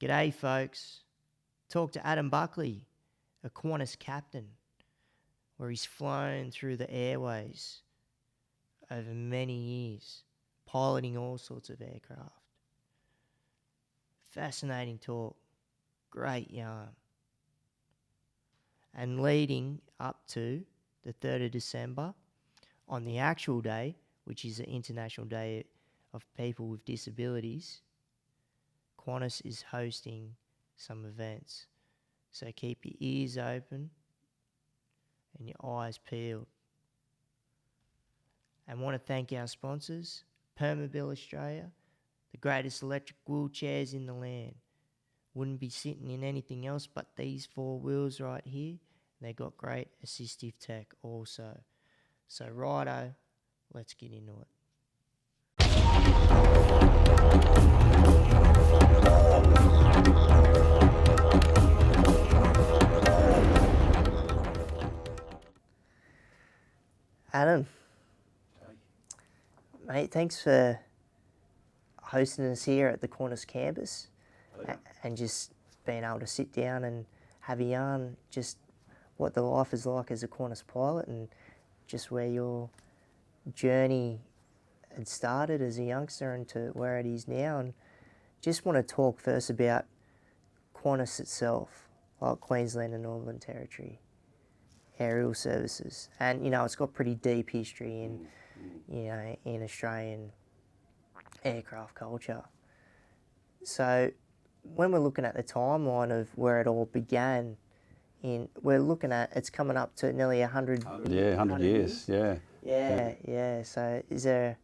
G'day, folks. Talk to Adam Buckley, a Qantas Captain, where he's flown through the airways over many years, piloting all sorts of aircraft. Fascinating talk, great yarn. And leading up to the 3rd of December, on the actual day, which is the International Day of People with Disabilities, Qantas is hosting some events. So keep your ears open and your eyes peeled. And want to thank our sponsors, Permobil Australia, the greatest electric wheelchairs in the land. Wouldn't be sitting in anything else but these 4 wheels right here. They got great assistive tech also. So righto, let's get into it. Adam, mate, thanks for hosting us here at the Qantas campus and just being able to sit down and have a yarn, just what the life is like as a Qantas pilot and just where your journey had started as a youngster and to where it is now. And just want to talk first about Qantas itself, like Queensland and Northern Territory aerial services. And, you know, it's got pretty deep history in, you know, in Australian aircraft culture. So when we're looking at the timeline of where it all began, we're looking at, it's coming up to nearly 100 Yeah, 100 years, yeah. Yeah. So is there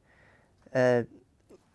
an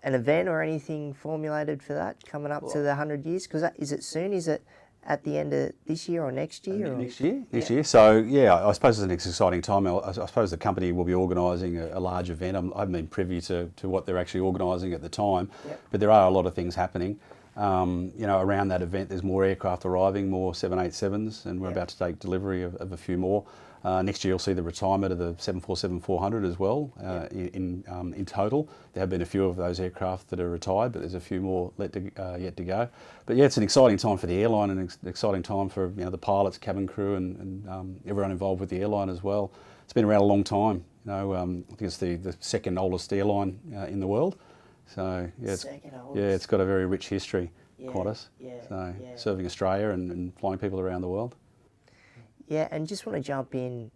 event or anything formulated for that coming up to the 100 years? Because is it soon? Is it at the end of this year or next year? Next year. So, yeah, I suppose it's an exciting time. I suppose the company will be organising a large event. I haven't been privy to what they're actually organising at the time, but there are a lot of things happening. You know, around that event, there's more aircraft arriving, more 787s, and we're about to take delivery of a few more. Next year, you'll see the retirement of the 747-400 as well. In total, there have been a few of those aircraft that are retired, but there's a few more yet to go. But yeah, it's an exciting time for the airline and an exciting time for, you know, the pilots, cabin crew, and everyone involved with the airline as well. It's been around a long time. You know, I think it's the second oldest airline in the world. So yeah, it's got a very rich history, Qantas. Serving Australia and flying people around the world. Yeah, and just want to jump in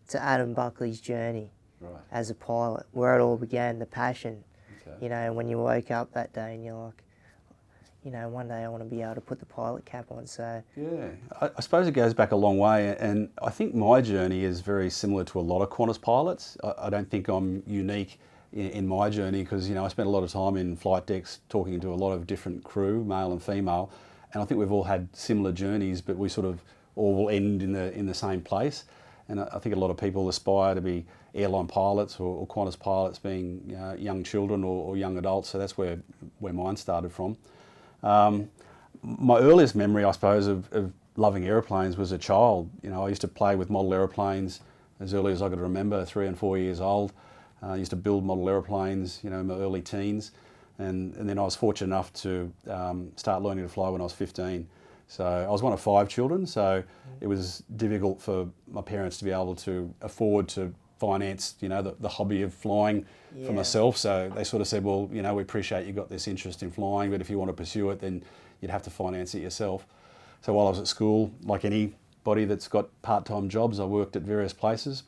to Adam Buckley's journey as a pilot, where it all began, the passion. You know, when you woke up that day and you're like, you know, one day I want to be able to put the pilot cap on. So yeah, I suppose it goes back a long way, and I think my journey is very similar to a lot of Qantas pilots. I don't think I'm unique in my journey because, you know, I spent a lot of time in flight decks talking to a lot of different crew, male and female, and I think we've all had similar journeys, but we sort of all will end in the same place. And I think a lot of people aspire to be airline pilots or Qantas pilots, being young children or young adults. So that's where mine started from. My earliest memory, I suppose, of loving aeroplanes was a child. You know, I used to play with model aeroplanes as early as I could remember, 3 and 4 years old. I used to build model aeroplanes, you know, in my early teens, and then I was fortunate enough to start learning to fly when I was 15. So I was one of 5 children, so it was difficult for my parents to be able to afford to finance, you know, the hobby of flying for myself. So they sort of said, well, you know, we appreciate you got this interest in flying, but if you want to pursue it, then you'd have to finance it yourself. So while I was at school, like anybody that's got part-time jobs, I worked at various places,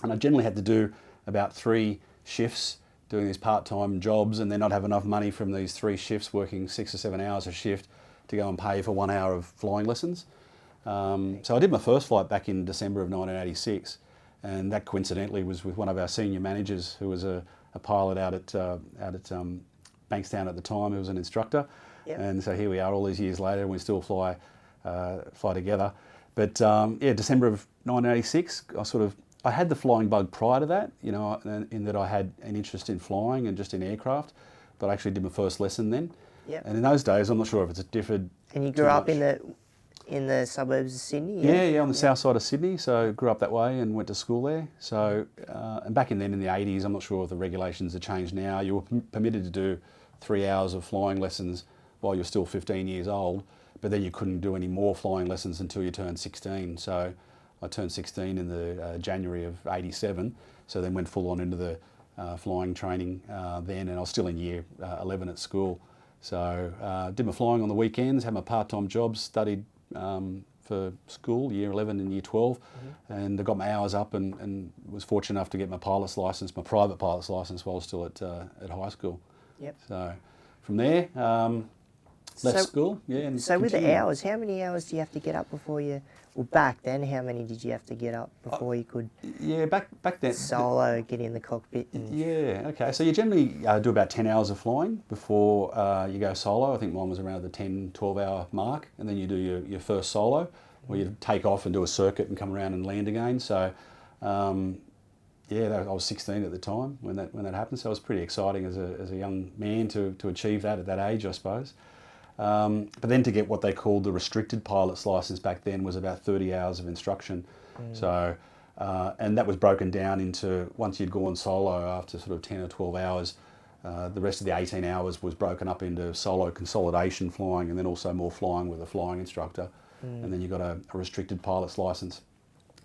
and I generally had to do about 3 shifts doing these part-time jobs and then not have enough money from these 3 shifts, working 6 or 7 hours a shift to go and pay for 1 hour of flying lessons. So I did my first flight back in December of 1986, and that coincidentally was with one of our senior managers who was a pilot out at Bankstown at the time, who was an instructor. And so here we are all these years later and we still fly together. But December of 1986, I had the flying bug prior to that, you know, in that I had an interest in flying and just in aircraft, but I actually did my first lesson then. And in those days, I'm not sure if it's differed. And you grew up in the suburbs of Sydney? Yeah, on the south side of Sydney. So grew up that way and went to school there. So, and back in the 80s, I'm not sure if the regulations have changed now. You were permitted to do 3 hours of flying lessons while you're still 15 years old, but then you couldn't do any more flying lessons until you turned 16. So I turned 16 in the January of '87, so then went full on into the flying training then, and I was still in year 11 at school. So did my flying on the weekends, had my part-time jobs, studied for school, year 11 and year 12, and I got my hours up and was fortunate enough to get my pilot's license, my private pilot's license, while I was still at high school. Yep. So from there, left school, yeah. And so with the continued. hours, how many hours do you have to get up before you, well back then, how many did you have to get up before you could Yeah, back then. solo, get in the cockpit? And Yeah, okay. So you generally do about 10 hours of flying before you go solo. I think mine was around the 10, 12 hour mark. And then you do your first solo, where you take off and do a circuit and come around and land again. So I was 16 at the time when that happened. So it was pretty exciting as a young man to achieve that at that age, I suppose. But then to get what they called the restricted pilot's license back then was about 30 hours of instruction. So, and that was broken down into, once you'd gone solo after sort of 10 or 12 hours, the rest of the 18 hours was broken up into solo consolidation flying and then also more flying with a flying instructor. And then you got a restricted pilot's license.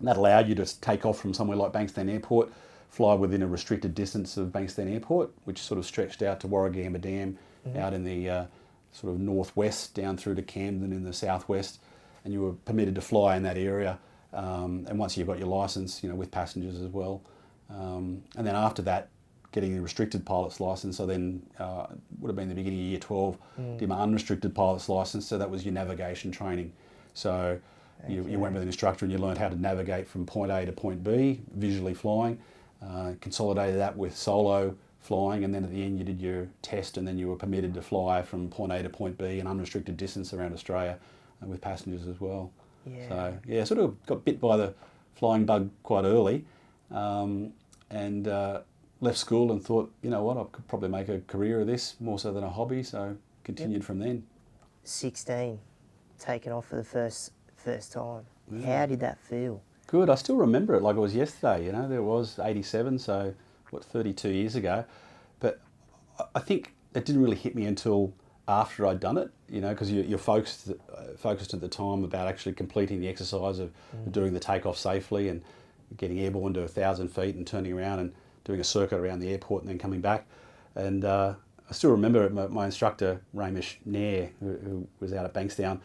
And that allowed you to take off from somewhere like Bankstown Airport, fly within a restricted distance of Bankstown Airport, which sort of stretched out to Warragamba Dam out in the sort of northwest down through to Camden in the southwest, and you were permitted to fly in that area. And once you got your license, with passengers as well. And then after that, getting the restricted pilot's license, so then would have been the beginning of year 12, did my unrestricted pilot's license, so that was your navigation training. So you went with an instructor and you learned how to navigate from point A to point B, visually flying, consolidated that with solo flying, and then at the end you did your test, and then you were permitted to fly from point A to point B, an unrestricted distance around Australia, with passengers as well. Yeah. So yeah, sort of got bit by the flying bug quite early, and left school and thought, you know what, I could probably make a career of this more so than a hobby. So continued from then. 16, taken off for the first time. How did that feel? Good. I still remember it like it was yesterday. There was '87, so 32 years ago. But I think it didn't really hit me until after I'd done it, because you're focused at the time about actually completing the exercise of doing the takeoff safely and getting airborne to 1,000 feet and turning around and doing a circuit around the airport and then coming back. And I still remember my instructor, Ramesh Nair, who was out at Bankstown,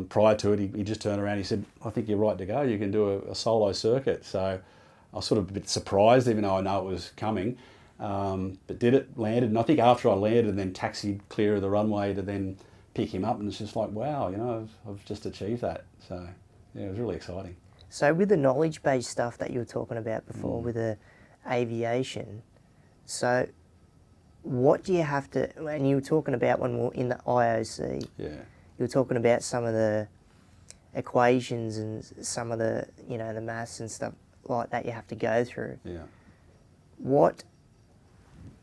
prior to it, he just turned around and he said, I think you're right to go, you can do a solo circuit. So I was sort of a bit surprised, even though I know it was coming, but did it, landed, and I think after I landed and then taxied clear of the runway to then pick him up, and it's just like, wow, I've just achieved that. So yeah, it was really exciting. So with the knowledge-based stuff that you were talking about before with the aviation, so what do you have to, and you were talking about when we were in the IOC, you were talking about some of the equations and some of the, the maths and stuff like that you have to go through. Yeah. What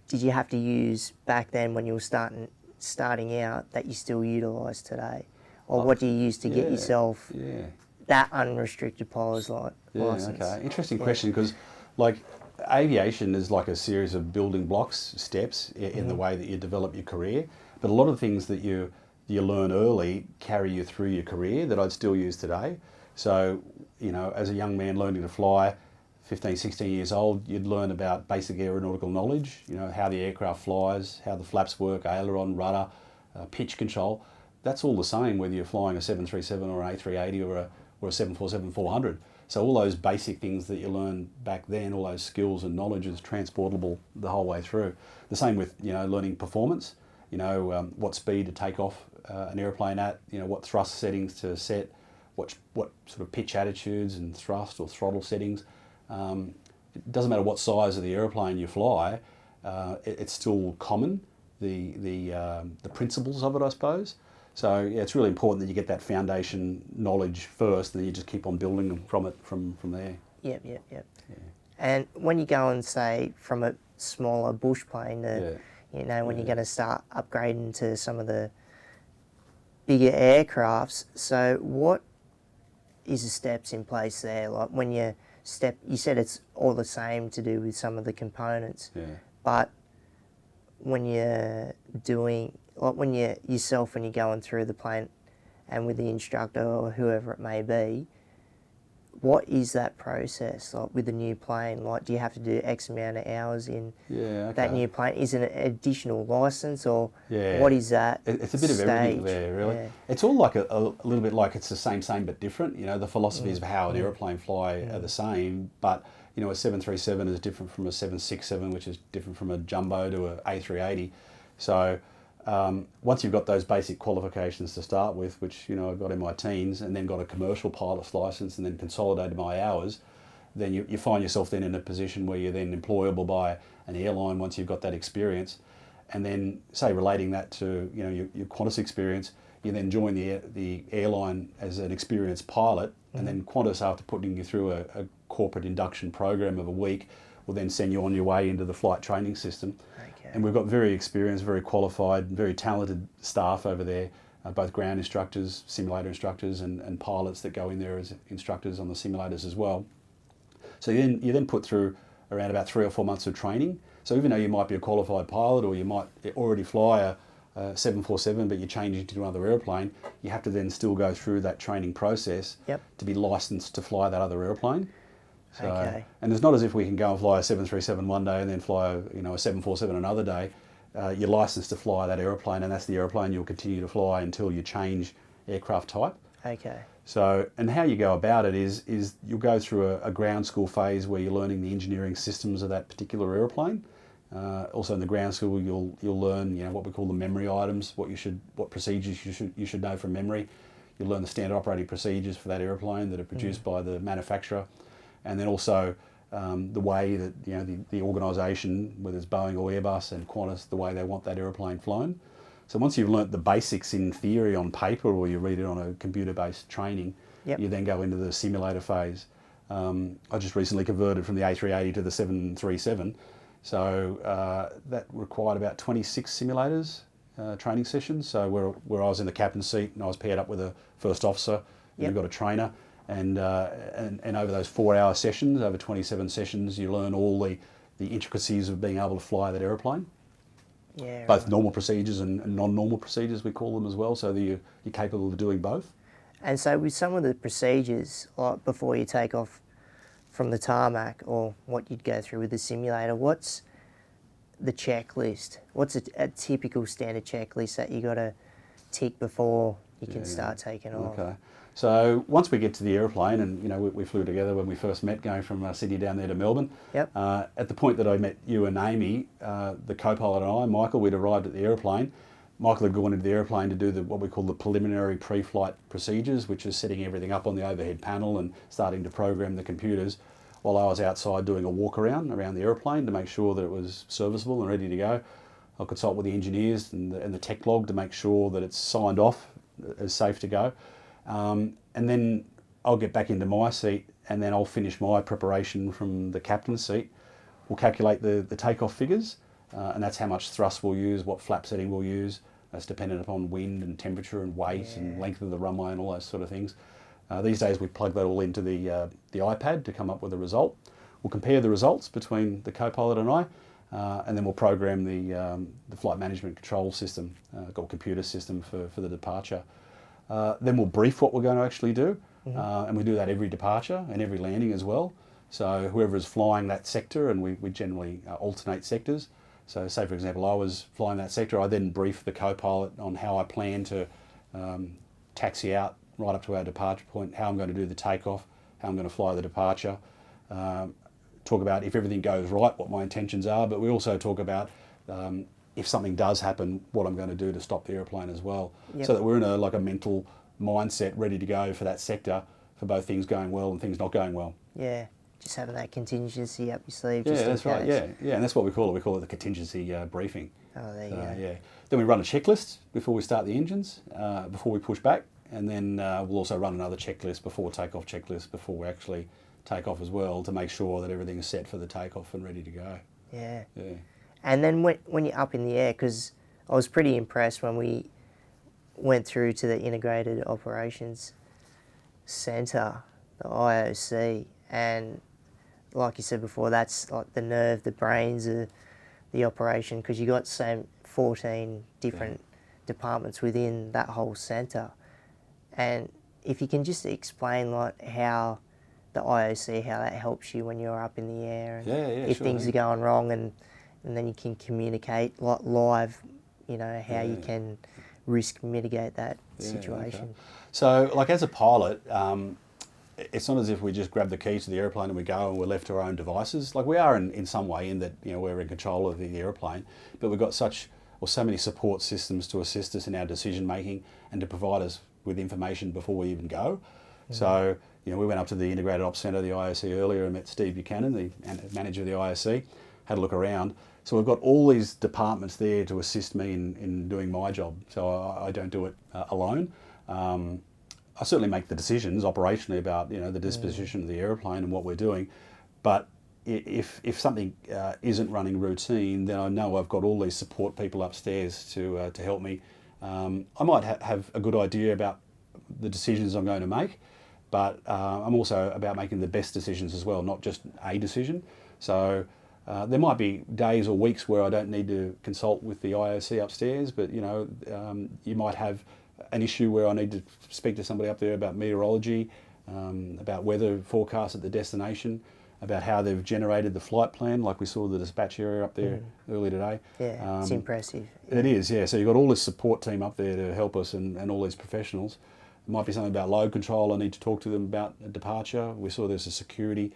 did you have to use back then when you were starting out that you still utilise today? Or what do you use to get yourself that unrestricted pilot's license? Okay. Interesting question, because like aviation is like a series of building blocks, steps in the way that you develop your career. But a lot of things that you learn early carry you through your career that I'd still use today. So, as a young man learning to fly, 15, 16 years old, you'd learn about basic aeronautical knowledge, how the aircraft flies, how the flaps work, aileron, rudder, pitch control. That's all the same whether you're flying a 737 or an A380 or a 747-400. So all those basic things that you learn back then, all those skills and knowledge is transportable the whole way through. The same with, learning performance, what speed to take off an airplane at, what thrust settings to set, what sort of pitch attitudes and thrust or throttle settings. It doesn't matter what size of the airplane you fly, it's still common, the principles of it, I suppose. So yeah, it's really important that you get that foundation knowledge first, and then you just keep on building from it from there. Yep. Yeah. And when you go and say from a smaller bush plane to, when you're going to start upgrading to some of the bigger aircrafts, so what is the steps in place there? Like when you said it's all the same to do with some of the components, but when you're doing, like when you yourself when you're going through the plane, and with the instructor or whoever it may be, what is that process like with a new plane? Like, do you have to do X amount of hours in that new plane? Is it an additional license, or what is that? It's a bit of everything there, really. Yeah. It's all like a little bit like it's the same but different. You know, the philosophies of how an aeroplane fly are the same, but you know, a 737 is different from a 767, which is different from a jumbo to a A380. So once you've got those basic qualifications to start with, which, you know, I got in my teens, and then got a commercial pilot's license and then consolidated my hours, then you find yourself then in a position where you're then employable by an airline once you've got that experience. And then, say, relating that to, you know, your Qantas experience, you then join the airline as an experienced pilot, and then Qantas, after putting you through a corporate induction program of a week, will then send you on your way into the flight training system. Okay. And we've got very experienced, very qualified, very talented staff over there, both ground instructors, simulator instructors, and pilots that go in there as instructors on the simulators as well. So you then put through around about 3 or 4 months of training. So even though you might be a qualified pilot, or you might already fly a 747, but you're changing to another airplane, you have to then still go through that training process to be licensed to fly that other airplane. So, and it's not as if we can go and fly a 737 one day and then fly a 747 another day. You're licensed to fly that airplane, and that's the airplane you'll continue to fly until you change aircraft type. Okay. So, and how you go about it is you'll go through a ground school phase where you're learning the engineering systems of that particular airplane. Also in the ground school, you'll learn, you know, what we call the memory items, what procedures you should know from memory. You'll learn the standard operating procedures for that airplane that are produced by the manufacturer, and then also the way that, you know, the organisation, whether it's Boeing or Airbus and Qantas, the way they want that airplane flown. So once you've learnt the basics in theory on paper, or you read it on a computer-based training, you then go into the simulator phase. I just recently converted from the A380 to the 737, so that required about 26 simulators, training sessions. So where I was in the captain's seat and I was paired up with a first officer, and you've got a trainer, and over those 4-hour sessions, over 27 sessions, you learn all the intricacies of being able to fly that aeroplane. Yeah, both normal procedures and non-normal procedures, we call them as well, so that you're capable of doing both. And so with some of the procedures, like before you take off from the tarmac, or what you'd go through with the simulator, what's the checklist? What's a typical standard checklist that you got to tick before you can start taking off? Okay. So once we get to the airplane, and you know, we flew together when we first met, going from Sydney down there to Melbourne. Yep. At the point that I met you and Amy, the co-pilot and I, Michael, we'd arrived at the airplane. Michael had gone into the airplane to do what we call the preliminary pre-flight procedures, which is setting everything up on the overhead panel and starting to program the computers, while I was outside doing a walk around the airplane to make sure that it was serviceable and ready to go. I'll consult with the engineers and the tech log to make sure that it's signed off as safe to go. And then I'll get back into my seat, and then I'll finish my preparation from the captain's seat. We'll calculate the takeoff figures, and that's how much thrust we'll use, what flap setting we'll use. That's dependent upon wind and temperature and weight and length of the runway and all those sort of things. These days we plug that all into the iPad to come up with a result. We'll compare the results between the co-pilot and I, and then we'll program the flight management control system, or computer system for the departure. Then we'll brief what we're going to actually do, and we do that every departure and every landing as well. So whoever is flying that sector, and we generally alternate sectors. So say, for example, I was flying that sector, I then brief the co-pilot on how I plan to taxi out right up to our departure point, how I'm going to do the takeoff, how I'm going to fly the departure, talk about if everything goes right, what my intentions are, but we also talk about if something does happen, what I'm going to do to stop the airplane as well. Yep. So that we're in a mental mindset ready to go for that sector, for both things going well and things not going well. Yeah, just having that contingency up your sleeve. Yeah, that's right, yeah, and that's what we call it. We call it the contingency briefing. Oh, there you go. Yeah. Then we run a checklist before we start the engines, before we push back, and then we'll also run another checklist before takeoff checklist before we actually take off as well, to make sure that everything is set for the takeoff and ready to go. Yeah. And then when you're up in the air, because I was pretty impressed when we went through to the Integrated Operations Centre, the IOC, and like you said before, that's like the nerve, the brains of the operation, because you got 14 different departments within that whole centre. And if you can just explain like how the IOC, how that helps you when you're up in the air, and if things are going wrong, and then you can communicate like live, you know, how you can risk mitigate that situation. Okay. So, like as a pilot, it's not as if we just grab the keys to the airplane and we go and we're left to our own devices. Like we are in some way, in that, you know, we're in control of the airplane, but we've got so many support systems to assist us in our decision making and to provide us with information before we even go. So, you know, we went up to the Integrated Ops Centre, the IOC, earlier and met Steve Buchanan, the manager of the IOC, had a look around. So we've got all these departments there to assist me in doing my job. So I don't do it alone. I certainly make the decisions operationally about, you know, the disposition of the aeroplane and what we're doing. But if something isn't running routine, then I know I've got all these support people upstairs to help me. I might have a good idea about the decisions I'm going to make, but I'm also about making the best decisions as well, not just a decision. So there might be days or weeks where I don't need to consult with the IOC upstairs, but you know, you might have an issue where I need to speak to somebody up there about meteorology, about weather forecasts at the destination, about how they've generated the flight plan, like we saw the dispatch area up there earlier today. Yeah, it's impressive. It is, yeah. So you've got all this support team up there to help us, and all these professionals. It might be something about load control. I need to talk to them about a departure. We saw there's a security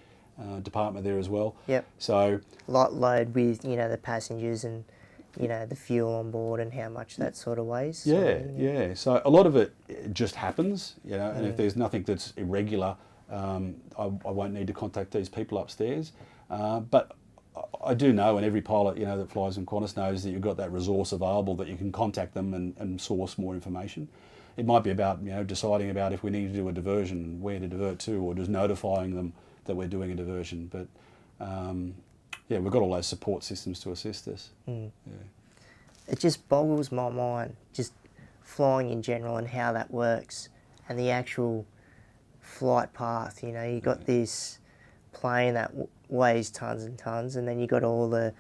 department there as well. Yep. So load with, you know, the passengers and, you know, the fuel on board and how much that sort of weighs. Yeah. So a lot of it just happens, you know, and if there's nothing that's irregular, I won't need to contact these people upstairs. But I do know, and every pilot, you know, that flies in Qantas knows that you've got that resource available that you can contact them and source more information. It might be about, you know, deciding about if we need to do a diversion, where to divert to, or just notifying them that we're doing a diversion. But yeah, we've got all those support systems to assist us. Yeah. It just boggles my mind, just flying in general and how that works, and the actual flight path. You know, you got this plane that weighs tons and tons, and then you got all the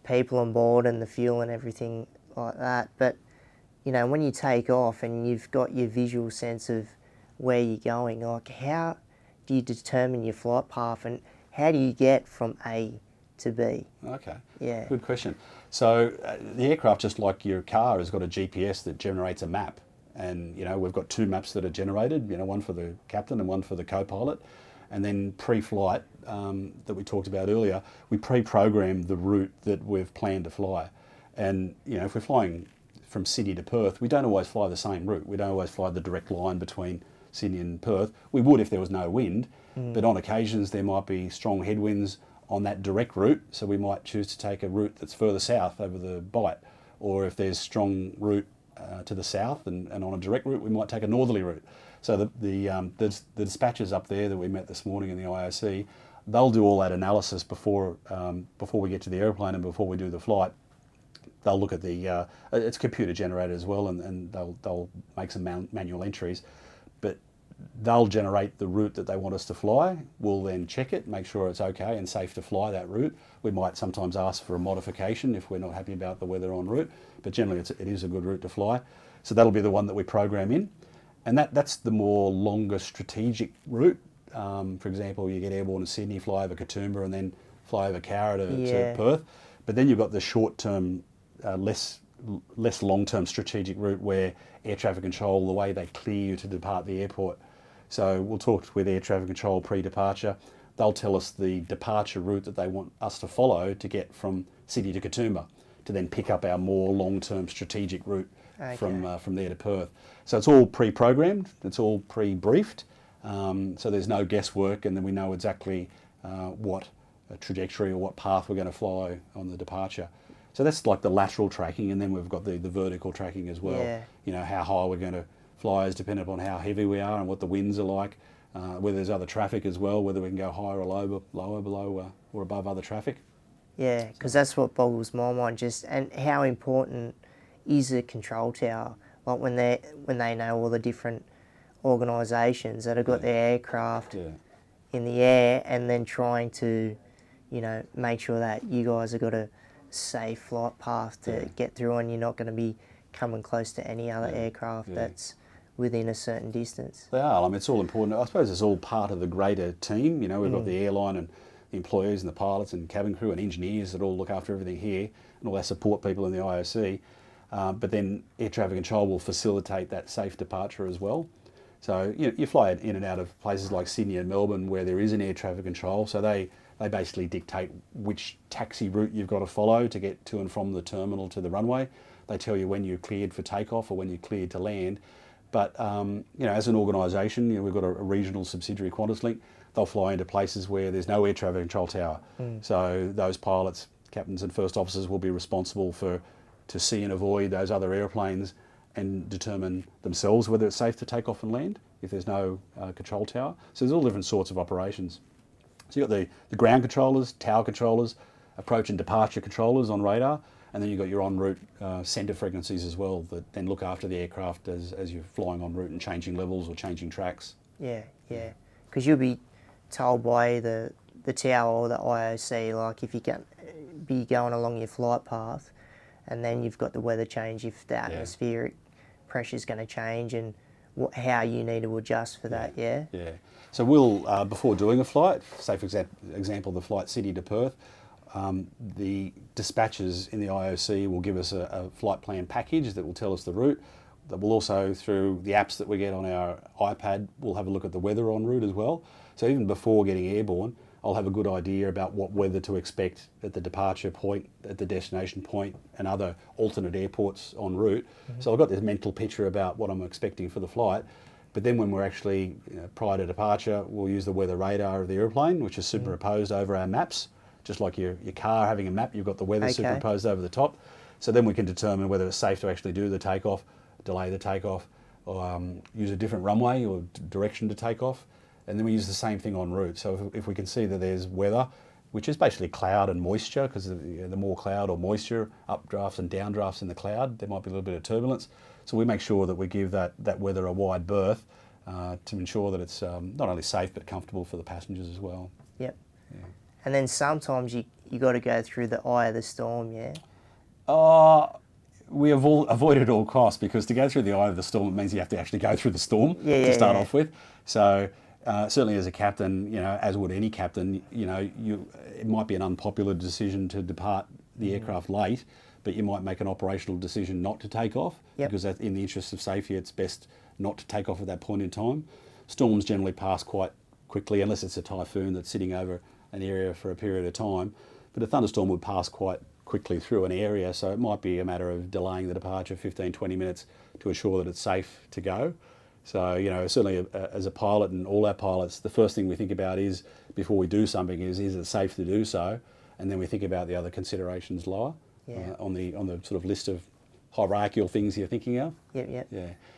people on board and the fuel and everything like that. But you know, when you take off and you've got your visual sense of where you're going, like how do you determine your flight path, and how do you get from A to B? Okay. Yeah. Good question. So the aircraft, just like your car, has got a GPS that generates a map. And, you know, we've got two maps that are generated, you know, one for the captain and one for the co-pilot. And then pre-flight, that we talked about earlier, we pre-program the route that we've planned to fly. And, you know, if we're flying from Sydney to Perth, we don't always fly the same route. We don't always fly the direct line between Sydney and Perth. We would if there was no wind, but on occasions there might be strong headwinds on that direct route, so we might choose to take a route that's further south over the Bight. Or if there's strong route to the south and on a direct route, we might take a northerly route. So the dispatchers up there that we met this morning in the IOC, they'll do all that analysis before we get to the airplane and before we do the flight. They'll look at the it's computer generated as well, and they'll make some manual entries, but they'll generate the route that they want us to fly. We'll then check it, make sure it's okay and safe to fly that route. We might sometimes ask for a modification if we're not happy about the weather en route, but generally it is a good route to fly. So that'll be the one that we program in, and that's the more longer strategic route. For example, you get airborne to Sydney, fly over Katoomba, and then fly over Cowra to Perth. But then you've got the short-term, less long-term strategic route where air traffic control, the way they clear you to depart the airport. So we'll talk with air traffic control pre-departure. They'll tell us the departure route that they want us to follow to get from Sydney to Katoomba, to then pick up our more long-term strategic route from there to Perth. So it's all pre-programmed, it's all pre-briefed, so there's no guesswork, and then we know exactly what trajectory or what path we're going to fly on the departure. So that's like the lateral tracking, and then we've got the vertical tracking as well. Yeah. You know, how high we're going to fly is dependent upon how heavy we are and what the winds are like, whether there's other traffic as well, whether we can go higher or lower, below or above other traffic. Yeah, because that's what boggles my mind, just, and how important is a control tower, like when they know all the different organisations that have got their aircraft in the air, and then trying to, you know, make sure that you guys have got a safe flight path to get through, and you're not going to be coming close to any other aircraft that's within a certain distance. They are. I mean, it's all important. I suppose it's all part of the greater team. You know, we've got the airline and the employees and the pilots and cabin crew and engineers that all look after everything here, and all our support people in the IOC. But then air traffic control will facilitate that safe departure as well. So you fly in and out of places like Sydney and Melbourne where there is an air traffic control. So they basically dictate which taxi route you've got to follow to get to and from the terminal to the runway. They tell you when you're cleared for takeoff or when you're cleared to land. But as an organisation, we've got a regional subsidiary, Qantas Link. They'll fly into places where there's no air traffic control tower. So those pilots, captains and first officers will be responsible to see and avoid those other airplanes and determine themselves whether it's safe to take off and land if there's no control tower. So there's all different sorts of operations. So you've got the ground controllers, tower controllers, approach and departure controllers on radar, and then you've got your en route centre frequencies as well that then look after the aircraft as you're flying en route and changing levels or changing tracks. Yeah. Because you'll be told by the tower or the IOC, like if you can be going along your flight path, and then you've got the weather change if the atmospheric pressure is going to change and how you need to adjust for that. Yeah. So we'll before doing a flight, say for example the flight Sydney to Perth, the dispatchers in the IOC will give us a flight plan package that will tell us the route. That will also, through the apps that we get on our iPad, we'll have a look at the weather en route as well. So even before getting airborne, I'll have a good idea about what weather to expect at the departure point, at the destination point, and other alternate airports en route. So I've got this mental picture about what I'm expecting for the flight. But then when we're actually, prior to departure, we'll use the weather radar of the airplane, which is superimposed over our maps. Just like your car having a map, you've got the weather superimposed over the top. So then we can determine whether it's safe to actually do the takeoff, delay the takeoff, or use a different runway or direction to take off. And then we use the same thing en route. So if we can see that there's weather, which is basically cloud and moisture, because the more cloud or moisture, updrafts and downdrafts in the cloud, there might be a little bit of turbulence. So we make sure that we give that weather a wide berth to ensure that it's not only safe but comfortable for the passengers as well. Yep. Yeah. And then sometimes you got to go through the eye of the storm, yeah? We avoid it at all costs, because to go through the eye of the storm, it means you have to actually go through the storm to start off with. So certainly as a captain, as would any captain, it might be an unpopular decision to depart the aircraft late, but you might make an operational decision not to take off, because in the interest of safety, it's best not to take off at that point in time. Storms generally pass quite quickly, unless it's a typhoon that's sitting over an area for a period of time. But a thunderstorm would pass quite quickly through an area, so it might be a matter of delaying the departure 15, 20 minutes to ensure that it's safe to go. So, certainly as a pilot, and all our pilots, the first thing we think about is, before we do something, is it safe to do so? And then we think about the other considerations lower on the sort of list of hierarchical things you're thinking of. Yeah.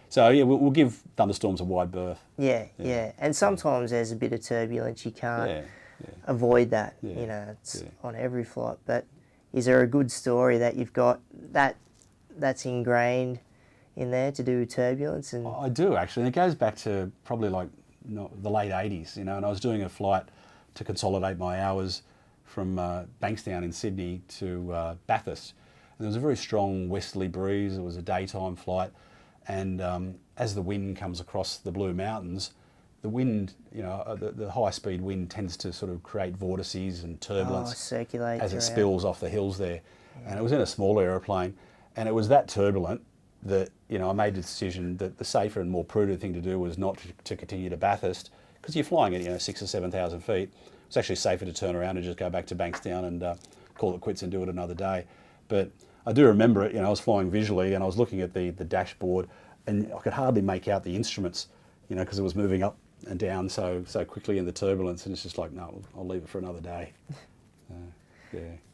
So we'll give thunderstorms a wide berth. Yeah. And sometimes there's a bit of turbulence, you can't avoid that. It's on every flight. But is there a good story that you've got that's ingrained in there to do with turbulence? And I do, actually, and it goes back to probably the late 80s, and I was doing a flight to consolidate my hours from Bankstown in Sydney to Bathurst, and there was a very strong westerly breeze. It was a daytime flight, and as the wind comes across the Blue Mountains, the wind, the high-speed wind tends to sort of create vortices and turbulence circulate as it around. Spills off the hills there. And it was in a smaller aeroplane, and it was that turbulent that I made the decision that the safer and more prudent thing to do was not to continue to Bathurst, because you're flying at 6,000 or 7,000 feet. It's actually safer to turn around and just go back to Bankstown and call it quits and do it another day. But I do remember it. I was flying visually, and I was looking at the dashboard, and I could hardly make out the instruments, because it was moving up and down so quickly in the turbulence, and it's just like, no, I'll leave it for another day.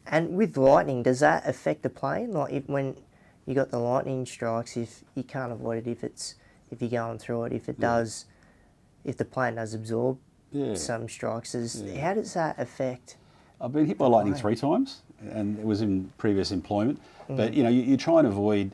And with lightning, does that affect the plane? Like when you got the lightning strikes, if you can't avoid it, if you're going through it, if it does, if the plane does absorb some strikes, how does that affect? I've been hit by lightning 3 times, and it was in previous employment. But you try and avoid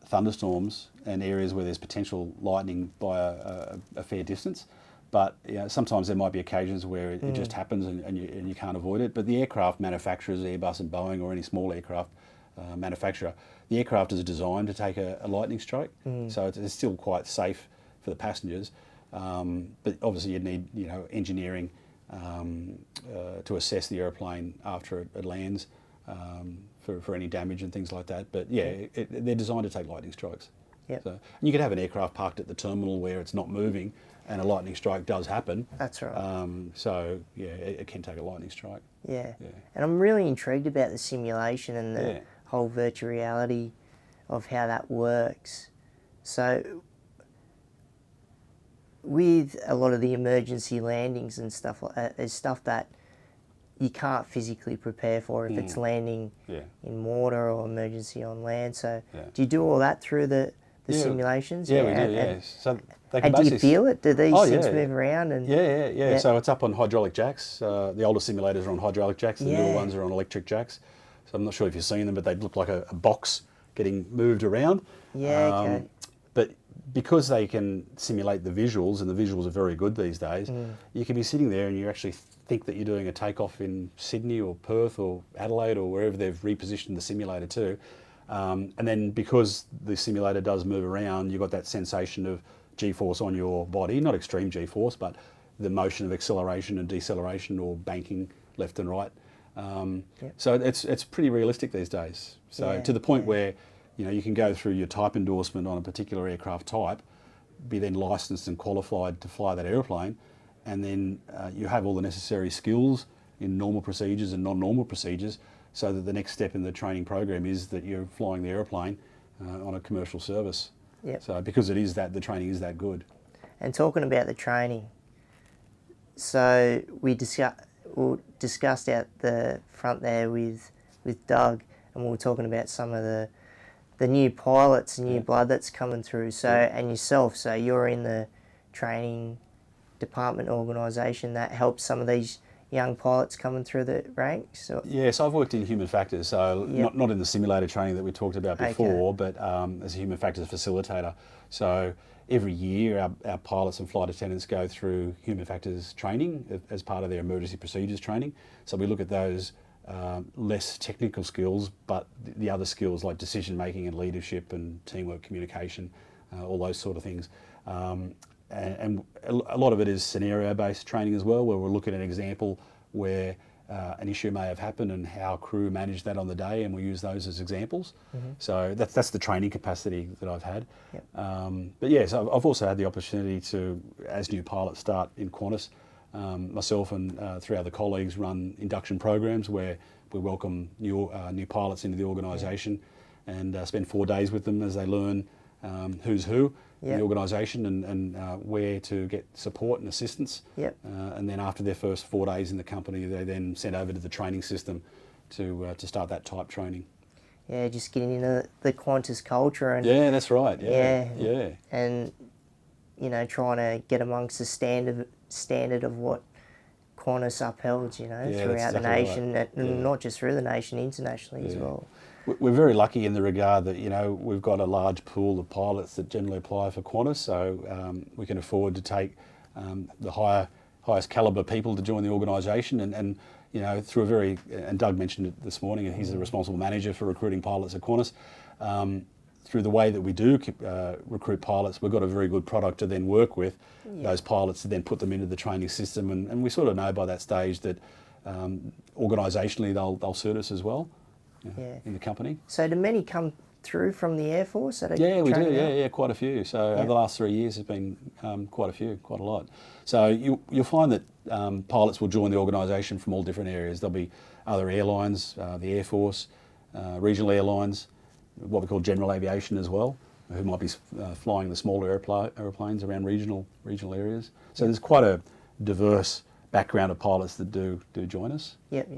thunderstorms and areas where there's potential lightning by a fair distance. But sometimes there might be occasions where it just happens and you can't avoid it. But the aircraft manufacturers, Airbus and Boeing, or any small aircraft, manufacturer. The aircraft is designed to take a lightning strike, so it's still quite safe for the passengers. But obviously, you'd need engineering to assess the aeroplane after it lands for any damage and things like that. But yeah, they're designed to take lightning strikes. Yep. So, and you could have an aircraft parked at the terminal where it's not moving, and a lightning strike does happen. That's right. So yeah, it can take a lightning strike. Yeah. Yeah. And I'm really intrigued about the simulation and the Yeah. whole virtual reality of how that works. So with a lot of the emergency landings and stuff like that, there's stuff that you can't physically prepare for if it's landing Yeah. in water or emergency on land. So Yeah. do you do all that through the Yeah. simulations? Yeah, we do. And, Yeah. So they can and do you basically feel it? Do these Oh, things yeah. move around? And Yeah. So it's up on hydraulic jacks. The older simulators are on hydraulic jacks. The newer Yeah. ones are on electric jacks. So I'm not sure if you've seen them, but they look like a box getting moved around. Yeah, okay. But because they can simulate the visuals, and the visuals are very good these days, you can be sitting there and you actually think that you're doing a takeoff in Sydney or Perth or Adelaide or wherever they've repositioned the simulator to. And then because the simulator does move around, you've got that sensation of G-force on your body, not extreme G-force, but the motion of acceleration and deceleration or banking left and right. So it's pretty realistic these days. So Yeah, to the point where you can go through your type endorsement on a particular aircraft type, be then licensed and qualified to fly that airplane, and then you have all the necessary skills in normal procedures and non-normal procedures, so that the next step in the training program is that you're flying the airplane on a commercial service. Yep. So because the training is that good. And talking about the training, so we discussed out the front there with Doug, and we were talking about some of the new pilots and new blood that's coming through. So and yourself, so you're in the training department organisation that helps some of these young pilots coming through the ranks. Or? Yeah, so I've worked in human factors, so not in the simulator training that we talked about before, but as a human factors facilitator. So every year our pilots and flight attendants go through human factors training as part of their emergency procedures training. So we look at those less technical skills, but the other skills like decision making and leadership and teamwork, communication, all those sort of things. And a lot of it is scenario-based training as well, where we'll look at an example where an issue may have happened and how crew managed that on the day, and we use those as examples. So that's the training capacity that I've had. But yeah, so I've also had the opportunity to, as new pilots start in Qantas, myself and 3 other colleagues run induction programs where we welcome new pilots into the organisation and spend 4 days with them as they learn who's who in the organisation and where to get support and assistance. And then after their first 4 days in the company, they then sent over to the training system to start that type training. Yeah, just getting into the Qantas culture and Yeah, that's right. Yeah. and trying to get amongst the standard of what Qantas upholds, throughout the nation, and not just through the nation, internationally as well. We're very lucky in the regard that we've got a large pool of pilots that generally apply for Qantas, so we can afford to take the highest calibre people to join the organisation, and through a very, and Doug mentioned it this morning, he's the responsible manager for recruiting pilots at Qantas. Through the way that we do recruit pilots, we've got a very good product to then work with those pilots to then put them into the training system, and we sort of know by that stage that organisationally they'll suit us as well in the company. So do many come through from the Air Force? Yeah, we do. Yeah, quite a few. So over the last 3 years, there's been quite a lot. So you'll find that pilots will join the organisation from all different areas. There'll be other airlines, the Air Force, regional airlines, what we call general aviation as well, who might be flying the smaller airplanes around regional areas. So there's quite a diverse background of pilots that do join us. Yep.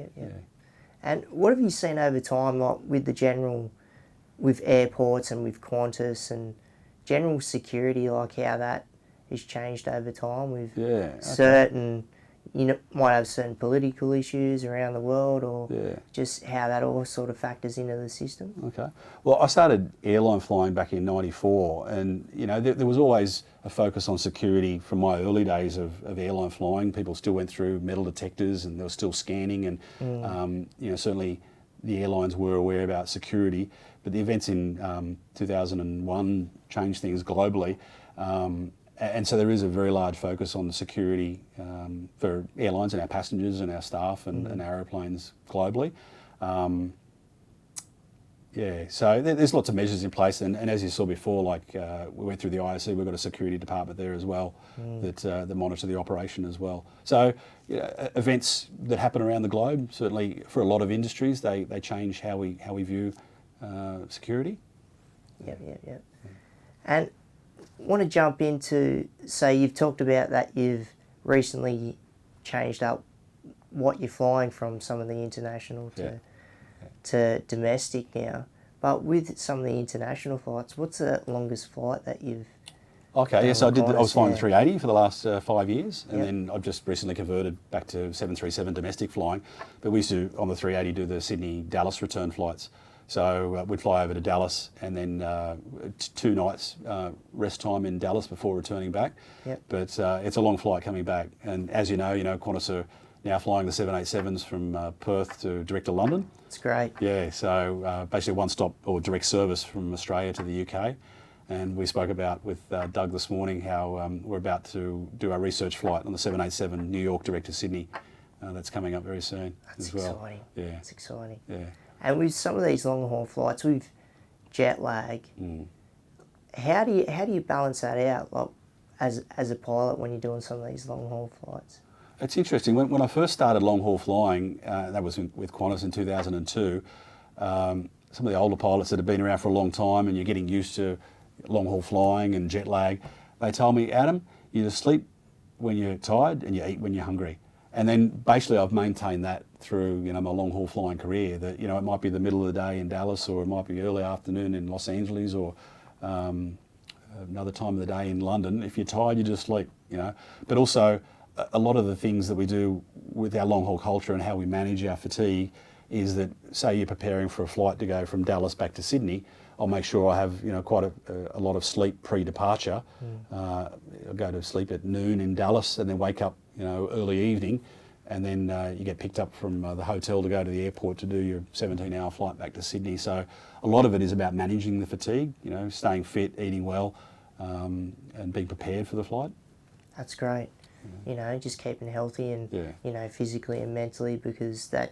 And what have you seen over time, like with airports and with Qantas and general security, like how that has changed over time with certain, might have certain political issues around the world, or just how that all sort of factors into the system? Okay. Well, I started airline flying back in '94, and there was always a focus on security from my early days of airline flying. People still went through metal detectors, and there was still scanning, and certainly the airlines were aware about security, but the events in 2001 changed things globally. And so there is a very large focus on the security for airlines and our passengers and our staff and our aeroplanes globally. So there's lots of measures in place, and as you saw before, like we went through the IOC, we've got a security department there as well that monitor the operation as well. So events that happen around the globe, certainly for a lot of industries, they change how we view security. Yep. And want to jump into, so you've talked about that you've recently changed up what you're flying from some of the international to domestic now, but with some of the international flights, what's the longest flight that you've Okay, yes, I was flying the 380 for the last 5 years, and Yep. then I've just recently converted back to 737 domestic flying. But we used to, on the 380, do the Sydney-Dallas return flights. So we'd fly over to Dallas and then 2 nights rest time in Dallas before returning back. Yep. But it's a long flight coming back. And as you know, Qantas are now flying the 787s from Perth direct to London. It's great. Yeah, so basically one stop or direct service from Australia to the UK. And we spoke about with Doug this morning how we're about to do our research flight on the 787 New York direct to Sydney. That's coming up very soon as well. Exciting. Yeah. That's exciting. Yeah. And with some of these long haul flights, with jet lag, how do you balance that out, like as a pilot when you're doing some of these long haul flights? It's interesting. When I first started long haul flying, that was with Qantas in 2002. Some of the older pilots that have been around for a long time, and you're getting used to long haul flying and jet lag, they told me, Adam, you just sleep when you're tired and you eat when you're hungry. And then basically I've maintained that through my long haul flying career, that it might be the middle of the day in Dallas, or it might be early afternoon in Los Angeles, or another time of the day in London. If you're tired, you just sleep, But also a lot of the things that we do with our long haul culture and how we manage our fatigue is that, say you're preparing for a flight to go from Dallas back to Sydney, I'll make sure I have quite a lot of sleep pre-departure. I'll go to sleep at noon in Dallas and then wake up early evening, and then you get picked up from the hotel to go to the airport to do your 17-hour flight back to Sydney. So a lot of it is about managing the fatigue, staying fit, eating well, and being prepared for the flight. That's great. Just keeping healthy and physically and mentally, because that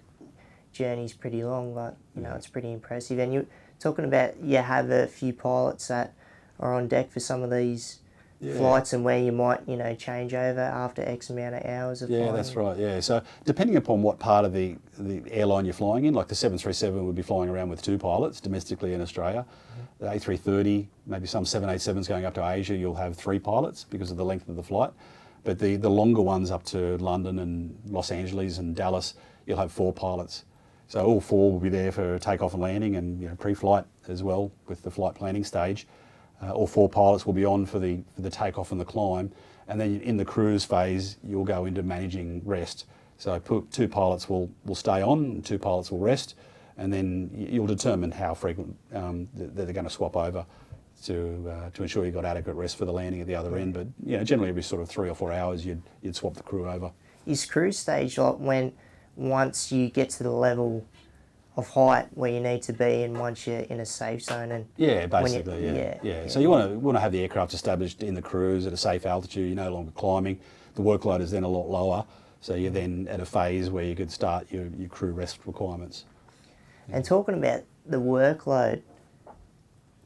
journey's pretty long, but it's pretty impressive. And you're talking about you have a few pilots that are on deck for some of these flights, and where you might change over after X amount of hours of flying. That's right. Yeah, so depending upon what part of the airline you're flying in, like the 737 would be flying around with 2 pilots domestically in Australia. The A330, maybe some 787s going up to Asia, you'll have 3 pilots because of the length of the flight. But the longer ones up to London and Los Angeles and Dallas, you'll have 4 pilots. So all 4 will be there for takeoff and landing, and pre-flight as well with the flight planning stage. All 4 pilots will be on for the takeoff and the climb, and then in the cruise phase you'll go into managing rest. So 2 pilots will stay on, and 2 pilots will rest, and then you'll determine how frequent that they're going to swap over to ensure you've got adequate rest for the landing at the other end. But generally every sort of 3 or 4 hours you'd swap the crew over. Is cruise stage like once you get to the level of height where you need to be, and once you're in a safe zone? And basically. So you want to have the aircraft established in the cruise at a safe altitude. You're no longer climbing. The workload is then a lot lower, so you're then at a phase where you could start your crew rest requirements. And talking about the workload,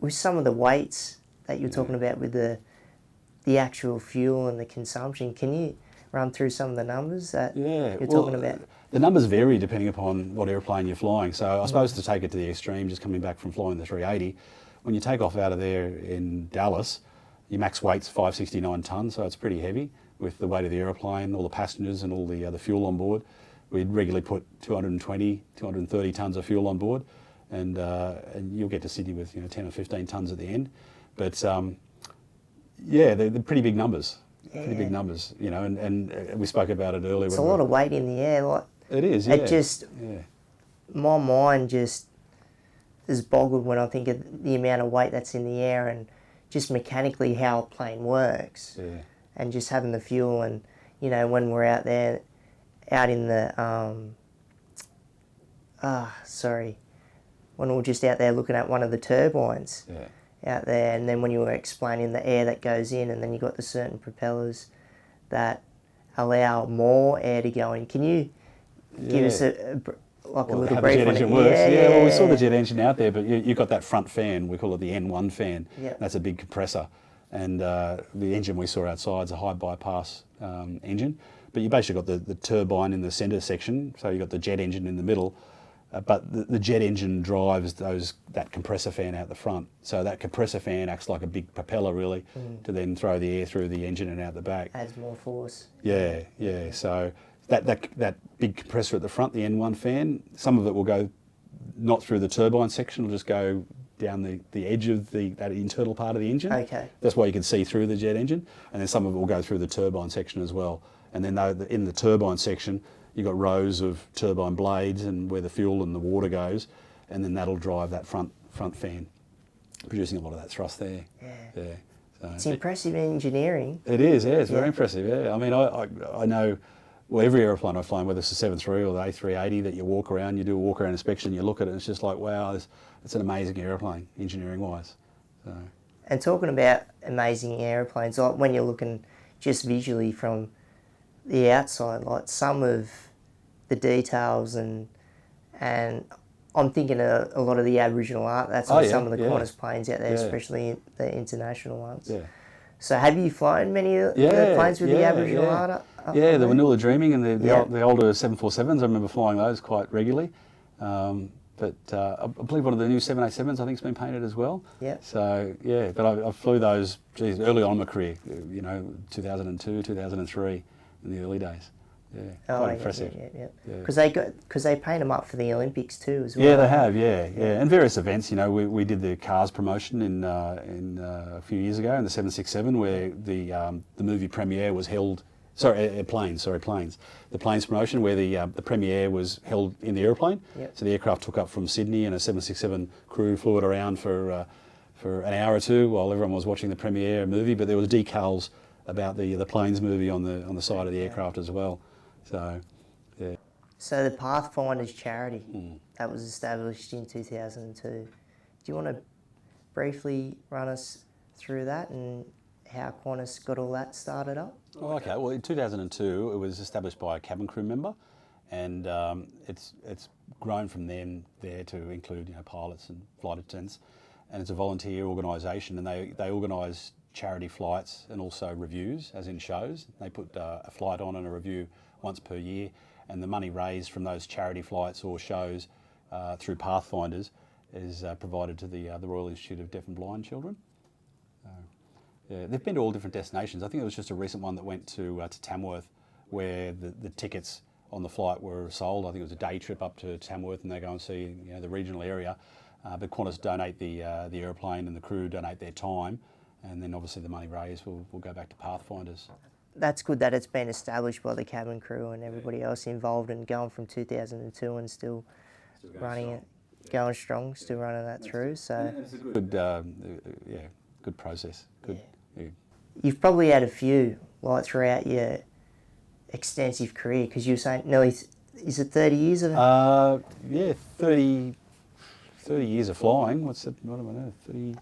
with some of the weights that you're talking about with the actual fuel and the consumption, can you run through some of the numbers that you're talking about? The numbers vary depending upon what airplane you're flying. So I suppose to take it to the extreme, just coming back from flying the 380, when you take off out of there in Dallas, your max weight's 569 tonnes, so it's pretty heavy with the weight of the aeroplane, all the passengers and all the fuel on board. We'd regularly put 220, 230 tonnes of fuel on board, and you'll get to Sydney with 10 or 15 tonnes at the end. But they're pretty big numbers. Pretty big numbers, and we spoke about it earlier. It's a lot of weight in the air. It is, my mind just is boggled when I think of the amount of weight that's in the air, and just mechanically how a plane works. Yeah. And just having the fuel, and when we're out there, out in the when we were just out there looking at one of the turbines Yeah. out there, and then when you were explaining the air that goes in, and then you got the certain propellers that allow more air to go in. Can you give us a little how the brief jet on it? engine works. Yeah, well, we saw the jet engine out there, but you've got that front fan. We call it the N1 fan. Yeah. That's a big compressor. And the engine we saw outside is a high bypass engine. But you basically got the turbine in the centre section, so you've got the jet engine in the middle. But the jet engine drives that compressor fan out the front. So that compressor fan acts like a big propeller, really, to then throw the air through the engine and out the back. Adds more force. Yeah. So that big compressor at the front, the N1 fan, some of it will go not through the turbine section, it'll just go down the edge of that internal part of the engine. Okay. That's why you can see through the jet engine. And then some of it will go through the turbine section as well. And then in the turbine section, you've got rows of turbine blades and where the fuel and the water goes, and then that'll drive that front fan, producing a lot of that thrust there. Yeah. So It's impressive engineering. it is, yeah. It's very impressive, yeah. I mean, I know, well, every aeroplane I've flown, whether it's the 73 or the A380, that you walk around, you do a walk around inspection, you look at it, and it's just like, wow, it's an amazing aeroplane, engineering-wise. So. And talking about amazing aeroplanes, like when you're looking just visually from the outside, like some of the details and I'm thinking a lot of the Aboriginal art, that's on some of the Qantas planes out there, especially the international ones. Yeah. So have you flown many of the planes with the Aboriginal art up Yeah, the there? Vanilla Dreaming and the older 747s, I remember flying those quite regularly. But I believe one of the new 787s I think has been painted as well. Yeah. So, yeah, but I flew those, early on in my career, 2002, 2003, in the early days. Yeah, quite impressive. Yeah. Because they paint them up for the Olympics too, as well. Yeah, they have. Yeah. And various events. We did the Cars promotion in a few years ago in the 767, where the movie premiere was held. Planes. The planes promotion, where the premiere was held in the aeroplane. Yep. So the aircraft took up from Sydney, and a 767 crew flew it around for an hour or two while everyone was watching the premiere movie. But there was decals about the Planes movie on the side of the aircraft as well. So, yeah. So the Pathfinders charity, that was established in 2002. Do you want to briefly run us through that and how Qantas got all that started up? Oh, okay. Well, in 2002, it was established by a cabin crew member, and it's grown from there to include pilots and flight attendants, and it's a volunteer organisation, and they organise charity flights and also reviews, as in shows. They put a flight on and a review once per year, and the money raised from those charity flights or shows through Pathfinders is provided to the Royal Institute of Deaf and Blind Children. Yeah, they've been to all different destinations. I think there was just a recent one that went to Tamworth, where the tickets on the flight were sold. I think it was a day trip up to Tamworth, and they go and see the regional area. But Qantas donate the aeroplane, and the crew donate their time, and then obviously the money raised will go back to Pathfinders. That's good that it's been established by the cabin crew and everybody else involved, and going from 2002 and still running it, going strong, still running that through. So it's a good, good process. Good. Yeah. You've probably had a few like throughout your extensive career, because you were saying nearly, is it 30 years of it? 30 years of flying. What do I know?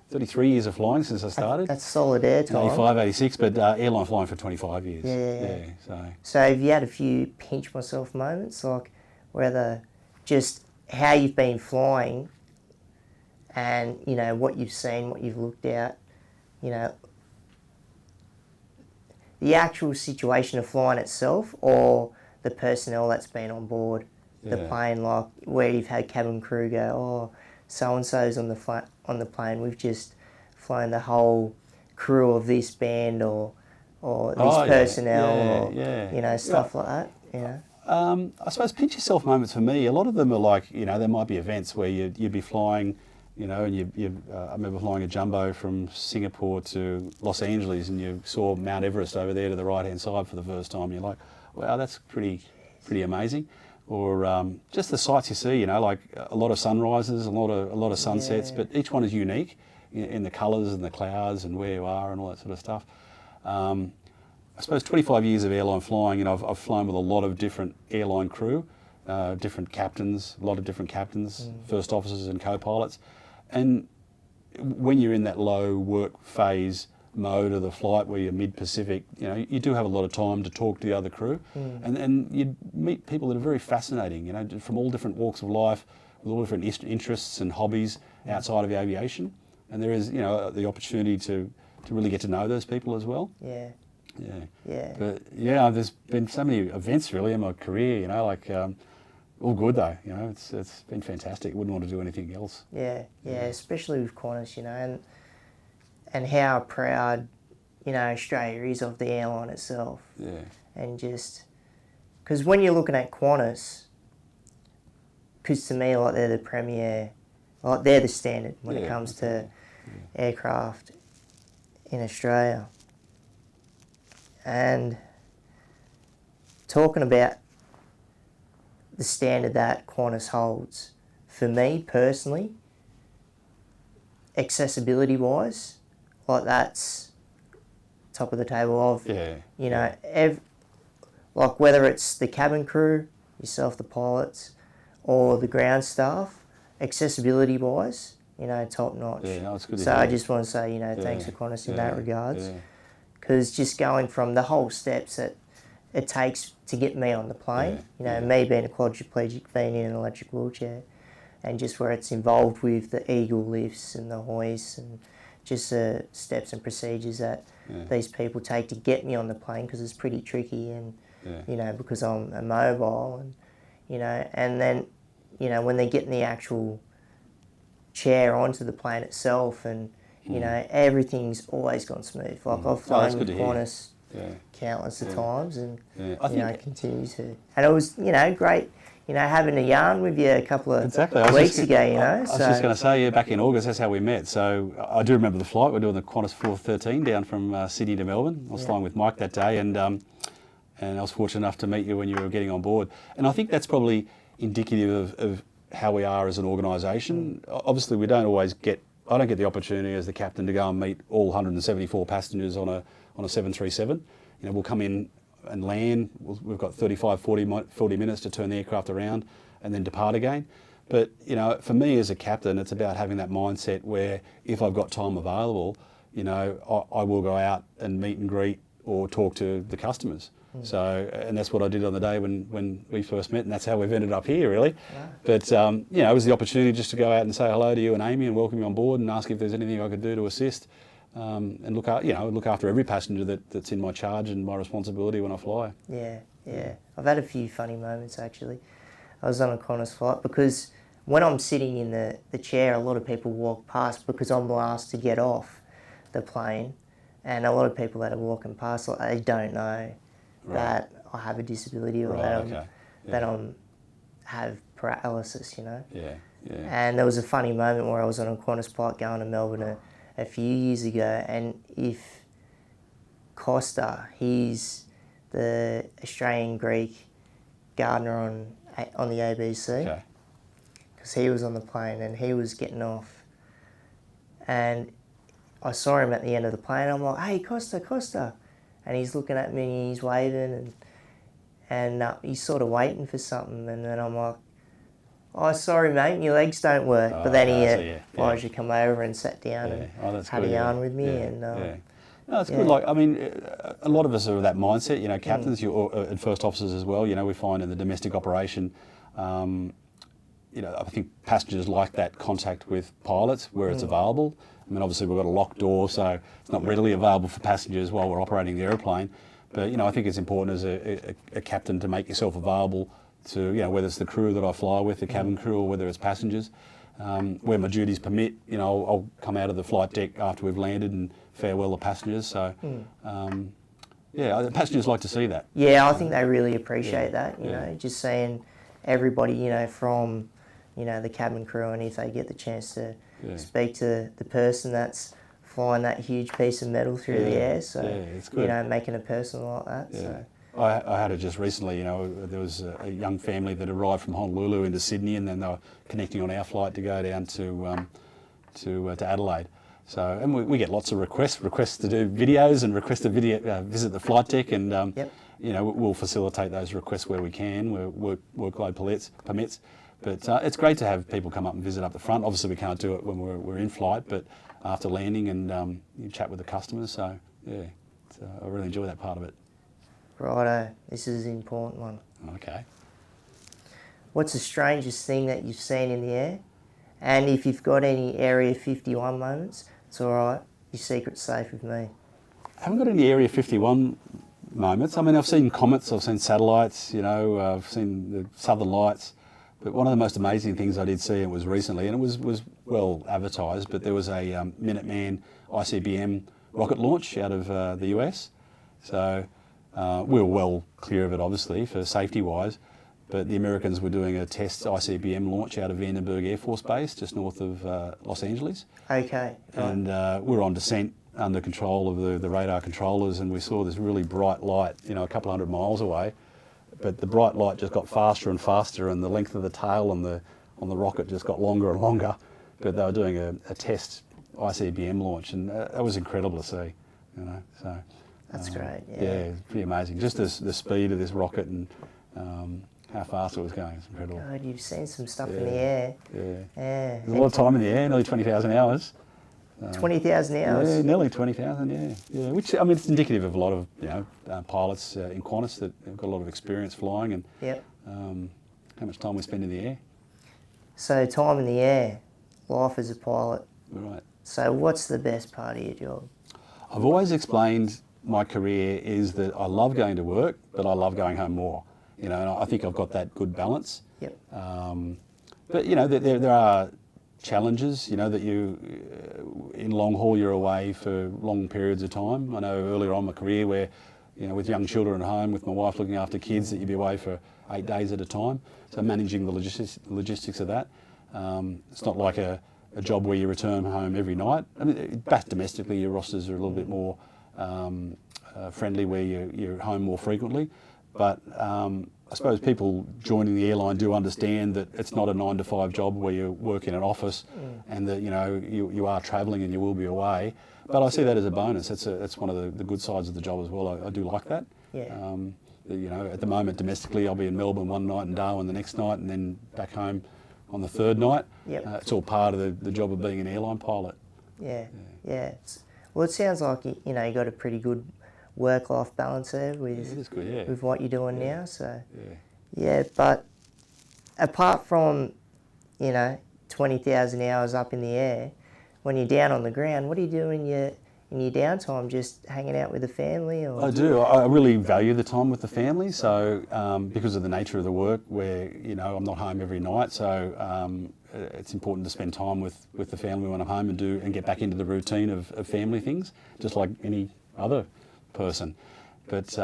33 years of flying since I started. That's solid air time. 85, 86, but airline flying for 25 years. Yeah. So have you had a few pinch myself moments, like whether just how you've been flying and, what you've seen, what you've looked at, the actual situation of flying itself, or the personnel that's been on board the plane, like where you've had cabin crew go, oh, so-and-so's on the plane, we've just flown the whole crew of this band or this personnel, stuff like that, I suppose pinch yourself moments for me, a lot of them are like, there might be events where you'd be flying, and I remember flying a jumbo from Singapore to Los Angeles, and you saw Mount Everest over there to the right-hand side for the first time. You're like, wow, that's pretty amazing. Or just the sights you see, like a lot of sunrises, a lot of sunsets, but each one is unique in the colours and the clouds and where you are and all that sort of stuff. I suppose 25 years of airline flying, and I've flown with a lot of different airline crew. different captains, a lot of different captains, first officers and co-pilots. And when you're in that low work phase mode of the flight where you're mid-Pacific, you know, you do have a lot of time to talk to the other crew. And you meet people that are very fascinating, you know, from all different walks of life, with all different interests and hobbies outside of aviation. And there is, you know, the opportunity to really get to know those people as well. Yeah. Yeah. Yeah. But yeah, there's been so many events really in my career, you know, like all good though, you know, it's been fantastic. Wouldn't want to do anything else. Yeah, especially with Qantas, you know, and how proud, you know, Australia is of the airline itself. Yeah. And just, because when you're looking at Qantas, because to me, like, they're the premier, like, they're the standard when it comes to aircraft in Australia. And talking about the standard that Qantas holds, for me personally, accessibility wise, like, that's top of the table of, you know, like, whether it's the cabin crew, yourself, the pilots, or the ground staff, accessibility wise, you know, top notch. Yeah, no, it's good to So hear. I just want to say, you know, thanks for Qantas in that regards. Because just going from the whole steps that it takes to get me on the plane, you know, me being a quadriplegic, being in an electric wheelchair, and just where it's involved with the eagle lifts and the hoists and just the steps and procedures that these people take to get me on the plane, because it's pretty tricky, and, you know, because I'm immobile, and, you know, and then, you know, when they get in the actual chair onto the plane itself, and, you know, everything's always gone smooth. Like, I've flown with Qantas countless of times, and, you know, continue to. And it was, you know, great, you know, having a yarn with you a couple of weeks ago, you know. I was just going to say, back in August, that's how we met. So I do remember the flight. We're doing the Qantas 413 down from Sydney to Melbourne. I was flying with Mike that day, and I was fortunate enough to meet you when you were getting on board. And I think that's probably indicative of how we are as an organisation. Obviously, we don't always get. I don't get the opportunity as the captain to go and meet all 174 passengers on a 737. You know, we'll come in and land. We've got 35, 40 minutes to turn the aircraft around and then depart again. But, you know, for me as a captain, it's about having that mindset where if I've got time available, you know, I will go out and meet and greet or talk to the customers. So, and that's what I did on the day when we first met, and that's how we've ended up here, really. Wow. But, you know, it was the opportunity just to go out and say hello to you and Amy and welcome you on board and ask if there's anything I could do to assist, and look after every passenger that's in my charge and my responsibility when I fly. Yeah. I've had a few funny moments, actually. I was on a Qantas flight, because when I'm sitting in the chair, a lot of people walk past because I'm the last to get off the plane, and a lot of people that are walking past, like, they don't know that I have a disability, or that I have paralysis, you know. And there was a funny moment where I was on a Qantas flight going to Melbourne a few years ago, and if Costa, he's the Australian Greek gardener on the ABC, because he was on the plane and he was getting off, and I saw him at the end of the plane. I'm like, "Hey, Costa." And he's looking at me and he's waving, and he's sort of waiting for something. And then I'm like, "Oh, sorry, mate, your legs don't work." But then he obliged to come over and sat down and had a yarn with me. And no, it's good. Like, I mean, a lot of us are of that mindset. You know, captains, and first officers as well. You know, we find in the domestic operation, you know, I think passengers like that contact with pilots where it's available. I mean, obviously we've got a locked door, so it's not readily available for passengers while we're operating the airplane. But, you know, I think it's important as a captain to make yourself available to, you know, whether it's the crew that I fly with, the cabin crew, or whether it's passengers. Where my duties permit, you know, I'll come out of the flight deck after we've landed and farewell the passengers. So, the passengers like to see that. Yeah, I think they really appreciate that, you know, just seeing everybody, you know, from, you know, the cabin crew, and if they get the chance to speak to the person that's flying that huge piece of metal through the air, so, it's good. You know, making it personal like that. So. I had it just recently, you know, there was a young family that arrived from Honolulu into Sydney, and then they were connecting on our flight to go down to Adelaide. So, and we get lots of requests to do videos and requests to visit the flight deck, and you know, we'll facilitate those requests where we can, where workload permits. But it's great to have people come up and visit up the front. Obviously, we can't do it when we're in flight, but after landing and you chat with the customers. So yeah, I really enjoy that part of it. Righto, this is an important one. Okay. What's the strangest thing that you've seen in the air? And if you've got any Area 51 moments, it's all right. Your secret's safe with me. I haven't got any Area 51 moments. I mean, I've seen comets, I've seen satellites, you know, I've seen the Southern Lights. But one of the most amazing things I did see, and it was recently, and it was well advertised, but there was a Minuteman ICBM rocket launch out of the US. So we were well clear of it, obviously, for safety-wise. But the Americans were doing a test ICBM launch out of Vandenberg Air Force Base, just north of Los Angeles. Okay. And we were on descent under control of the radar controllers, and we saw this really bright light, you know, a couple hundred miles away. But the bright light just got faster and faster, and the length of the tail on the rocket just got longer and longer. But they were doing a test ICBM launch, and that was incredible to see, you know. So that's great. Yeah, it's pretty amazing. Just the speed of this rocket and how fast it was going. It's incredible. God, you've seen some stuff in the air. Yeah. There's a lot of time in the air, nearly 20,000 hours. 20,000 hours? Yeah, nearly 20,000, yeah. Which, I mean, it's indicative of a lot of, you know, pilots in Qantas that have got a lot of experience flying, and how much time we spend in the air. So time in the air, life as a pilot. Right. So what's the best part of your job? I've always explained my career is that I love going to work, but I love going home more. You know, and I think I've got that good balance. Yep. But, you know, there are challenges, you know, that in long haul you're away for long periods of time. I know earlier on in my career where, you know, with young children at home, with my wife looking after kids, that you'd be away for 8 days at a time. So managing the logistics of that. It's not like a job where you return home every night. I mean, back domestically, your rosters are a little bit more friendly, where you're home more frequently. But I suppose people joining the airline do understand that it's not a 9 to 5 job where you work in an office and that, you know, you are travelling and you will be away. But I see that as a bonus. That's one of the good sides of the job as well. I do like that. Yeah. You know, at the moment domestically, I'll be in Melbourne one night and Darwin the next night, and then back home on the third night. Yep. It's all part of the job of being an airline pilot. Yeah. Well, it sounds like you got a pretty good work-life balance there with what you're doing now. So but apart from 20,000 hours up in the air, when you're down on the ground, what do you do in your downtime? Just hanging out with the family? Or? I do. I really value the time with the family. So because of the nature of the work, where I'm not home every night, so it's important to spend time with the family when I'm home and get back into the routine of family things, just like any other person. But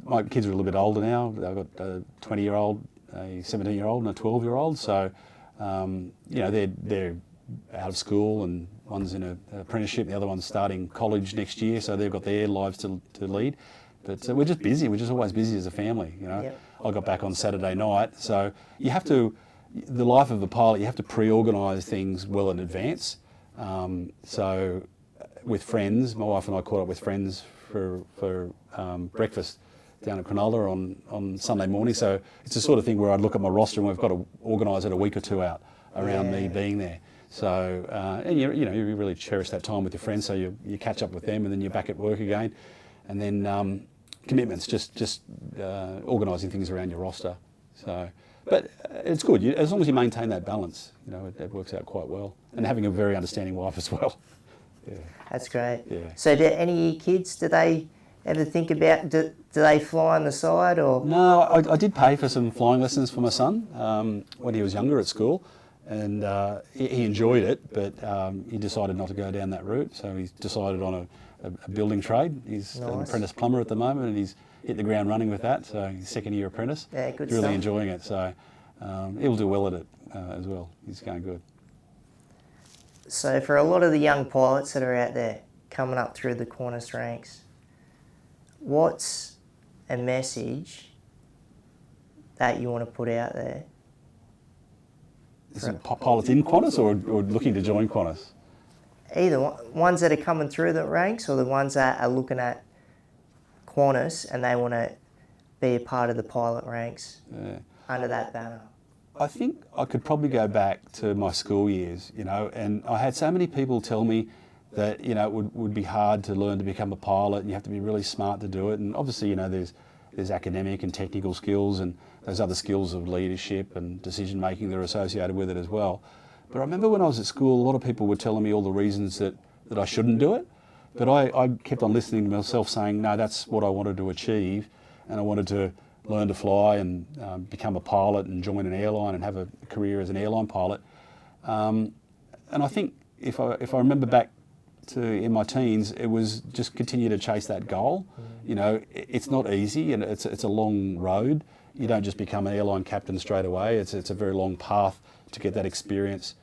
my kids are a little bit older now. I've got a 20-year-old, a 17-year-old, and a 12-year-old. So they're out of school, and one's in an apprenticeship, and the other one's starting college next year. So they've got their lives to lead. But we're just busy. We're just always busy as a family. Yep. I got back on Saturday night. So you have to, the life of a pilot, you have to pre-organise things well in advance. So with friends, my wife and I caught up with friends for breakfast down at Cronulla on Sunday morning. So it's the sort of thing where I'd look at my roster and we've got to organise it a week or two out around me being there. So and you really cherish that time with your friends. So you catch up with them, and then you're back at work again, and then commitments, just organising things around your roster. So, but it's good as long as you maintain that balance. It works out quite well, and having a very understanding wife as well. Yeah. That's great. Yeah. So do any of your kids, do they ever think about, do they fly on the side or? No, I did pay for some flying lessons for my son when he was younger at school, and he enjoyed it, but he decided not to go down that route, so he's decided on a building trade. He's an apprentice plumber at the moment, and he's hit the ground running with that, so he's second-year apprentice. Yeah, good He's really stuff. enjoying it, so he'll do well at it as well. He's going good. So for a lot of the young pilots that are out there coming up through the Qantas ranks, what's a message that you want to put out there? Is it pilots in Qantas or looking to join Qantas? either ones that are coming through the ranks or the ones that are looking at Qantas and they want to be a part of the pilot ranks under that banner? I think I could probably go back to my school years, and I had so many people tell me that, it would be hard to learn to become a pilot and you have to be really smart to do it. And obviously, there's academic and technical skills and those other skills of leadership and decision making that are associated with it as well. But I remember when I was at school, a lot of people were telling me all the reasons that I shouldn't do it. But I kept on listening to myself saying, no, that's what I wanted to achieve. And I wanted to learn to fly and become a pilot and join an airline and have a career as an airline pilot. And I think if I remember back to in my teens, it was just continue to chase that goal. It's not easy and it's a long road. You don't just become an airline captain straight away. It's a very long path to get that experience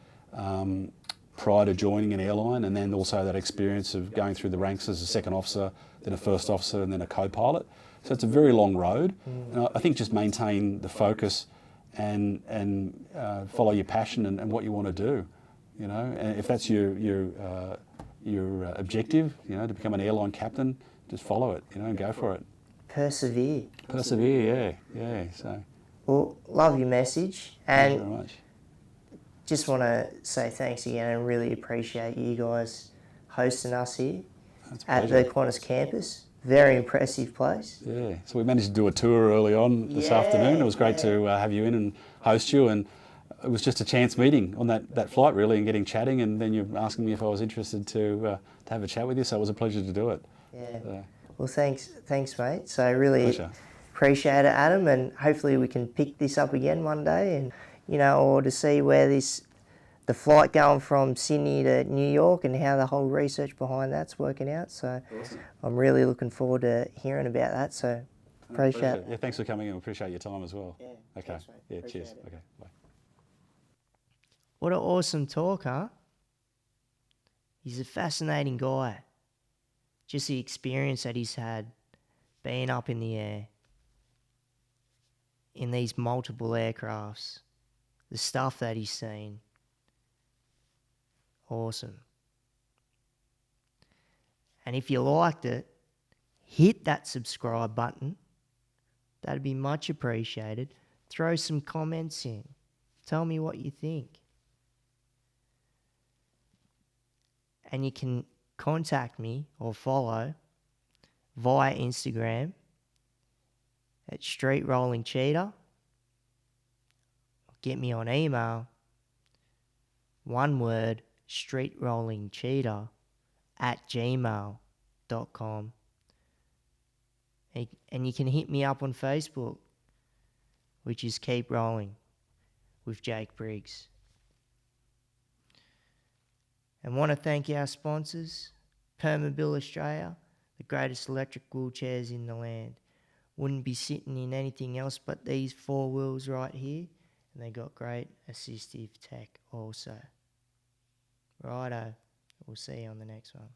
prior to joining an airline, and then also that experience of going through the ranks as a second officer, then a first officer, and then a co-pilot. So it's a very long road. And I think just maintain the focus and follow your passion and what you want to do. And if that's your objective, to become an airline captain, just follow it, and go for it. Persevere. Persevere, yeah. So. Well, love your message, Thank and you very much. just want to say thanks again and really appreciate you guys hosting us here at the Qantas campus. Very impressive place. Yeah, so we managed to do a tour early on this afternoon. It was great to have you in and host you, and it was just a chance meeting on that flight really, and getting chatting, and then you're asking me if I was interested to have a chat with you, so it was a pleasure to do it. Yeah. So. Well, thanks mate. So I really Pleasure. appreciate it, Adam, and hopefully we can pick this up again one day, and or to see where the flight going from Sydney to New York and how the whole research behind that's working out. So Awesome. I'm really looking forward to hearing about that. So appreciate it. Yeah, thanks for coming in. We appreciate your time as well. Yeah, okay. thanks, mate. Yeah, Appreciate cheers. it. Okay, bye. What an awesome talk, huh? He's a fascinating guy. Just the experience that he's had being up in the air in these multiple aircrafts, the stuff that he's seen. Awesome. And if you liked it, hit that subscribe button. That'd be much appreciated. Throw some comments in. Tell me what you think. And you can contact me or follow via Instagram at Street Rolling Cheetah. Get me on email, one word, streetrollingcheetah @gmail.com. And you can hit me up on Facebook, which is Keep Rolling with Jake Briggs. And want to thank our sponsors, Permobil Australia, the greatest electric wheelchairs in the land. Wouldn't be sitting in anything else but these 4 wheels right here. And they got great assistive tech also. Righto, we'll see you on the next one.